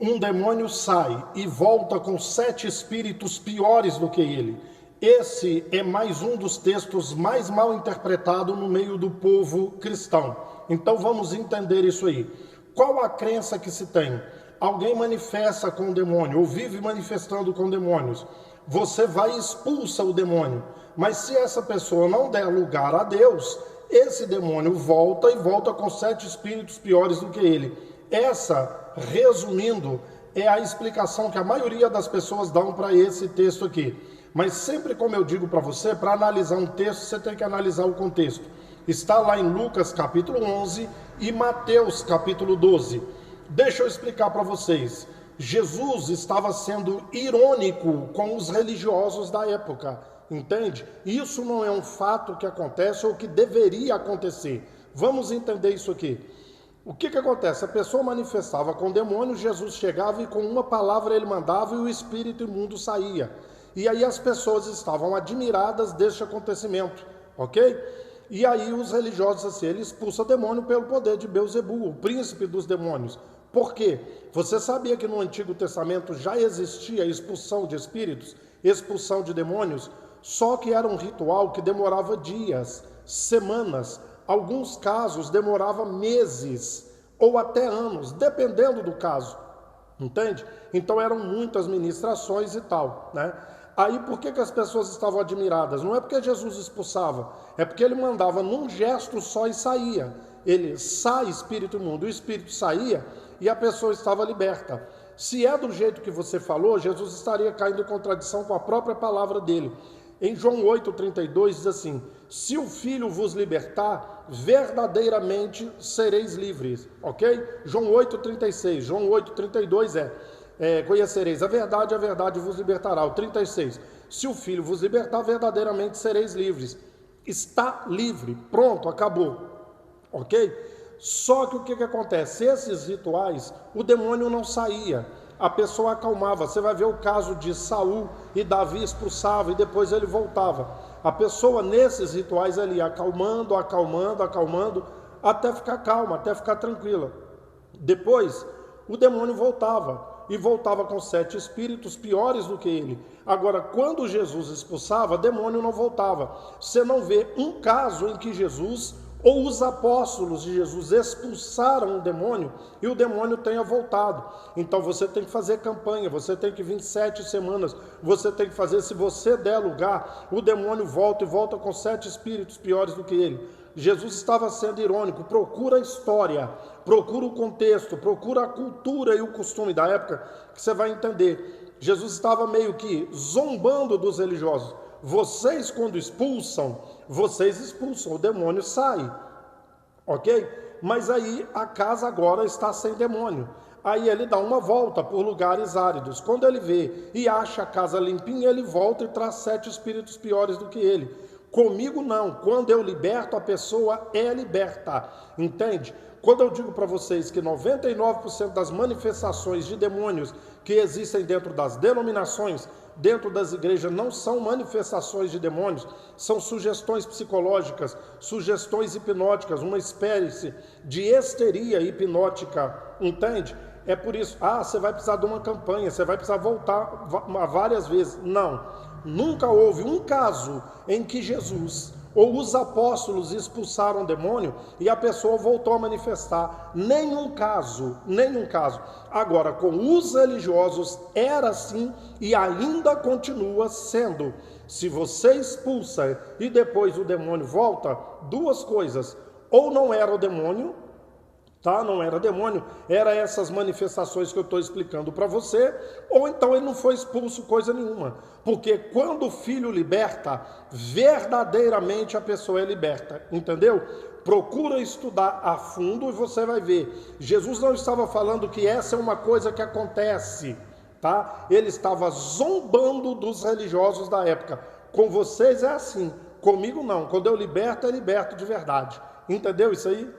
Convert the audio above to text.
um demônio sai e volta com 7 espíritos piores do que ele. Esse é mais um dos textos mais mal interpretados no meio do povo cristão. Então vamos entender isso aí. Qual a crença que se tem? Alguém manifesta com o demônio, ou vive manifestando com demônios. Você vai e expulsa o demônio. Mas se essa pessoa não der lugar a Deus, esse demônio volta e volta com 7 espíritos piores do que ele. Essa, resumindo, é a explicação que a maioria das pessoas dão para esse texto aqui. Mas sempre, como eu digo para você, para analisar um texto, você tem que analisar o contexto. Está lá em Lucas capítulo 11 e Mateus capítulo 12. Deixa eu explicar para vocês. Jesus estava sendo irônico com os religiosos da época, entende? Isso não é um fato que acontece ou que deveria acontecer. Vamos entender isso aqui. O que acontece? A pessoa manifestava com demônio, Jesus chegava e com uma palavra ele mandava e o espírito imundo saía. E aí as pessoas estavam admiradas deste acontecimento, ok? E aí os religiosos assim, ele expulsa demônio pelo poder de Belzebu, o príncipe dos demônios. Por quê? Você sabia que no Antigo Testamento já existia expulsão de espíritos, expulsão de demônios? Só que era um ritual que demorava dias, semanas, alguns casos demorava meses ou até anos, dependendo do caso, entende? Então eram muitas ministrações e tal, né? Aí por que as pessoas estavam admiradas? Não é porque Jesus expulsava, é porque ele mandava num gesto só e saía. Ele sai espírito imundo, o espírito saía e a pessoa estava liberta. Se é do jeito que você falou, Jesus estaria caindo em contradição com a própria palavra dele. Em João 8,32 diz assim: se o Filho vos libertar, verdadeiramente sereis livres, ok? João 8,36, João 8,32 conhecereis a verdade vos libertará. O 36, se o Filho vos libertar, verdadeiramente sereis livres. Está livre, pronto, acabou, ok? Só que o que acontece? Esses rituais, o demônio não saía, a pessoa acalmava. Você vai ver o caso de Saul e Davi expulsava e depois ele voltava. A pessoa nesses rituais ali acalmando, até ficar calma, até ficar tranquila. Depois o demônio voltava. E voltava com 7 espíritos piores do que ele. Agora, quando Jesus expulsava, demônio não voltava. Você não vê um caso em que Jesus ou os apóstolos de Jesus expulsaram o demônio e o demônio tenha voltado. Então você tem que fazer campanha, você tem que vir 7 semanas, você tem que fazer, se você der lugar, o demônio volta e volta com 7 espíritos piores do que ele. Jesus estava sendo irônico. Procura a história, procura o contexto, procura a cultura e o costume da época, que você vai entender. Jesus estava meio que zombando dos religiosos. Vocês quando expulsam, o demônio sai, ok? Mas aí a casa agora está sem demônio. Aí ele dá uma volta por lugares áridos. Quando ele vê e acha a casa limpinha, ele volta e traz 7 espíritos piores do que ele. Comigo não, quando eu liberto, a pessoa é liberta, entende? Quando eu digo para vocês que 99% das manifestações de demônios que existem dentro das denominações, dentro das igrejas, não são manifestações de demônios, são sugestões psicológicas, sugestões hipnóticas, uma espécie de histeria hipnótica, entende? É por isso, você vai precisar de uma campanha, você vai precisar voltar várias vezes. Não. Nunca houve um caso em que Jesus ou os apóstolos expulsaram o demônio e a pessoa voltou a manifestar. Nenhum caso. Agora, com os religiosos era assim e ainda continua sendo. Se você expulsa e depois o demônio volta, 2 coisas. Ou não era o demônio, não era demônio, era essas manifestações que eu estou explicando para você, ou então ele não foi expulso coisa nenhuma, porque quando o Filho liberta, verdadeiramente a pessoa é liberta, entendeu? Procura estudar a fundo e você vai ver. Jesus não estava falando que essa é uma coisa que acontece, tá? Ele estava zombando dos religiosos da época. Com vocês é assim, comigo não, quando eu liberto, é liberto de verdade, entendeu isso aí?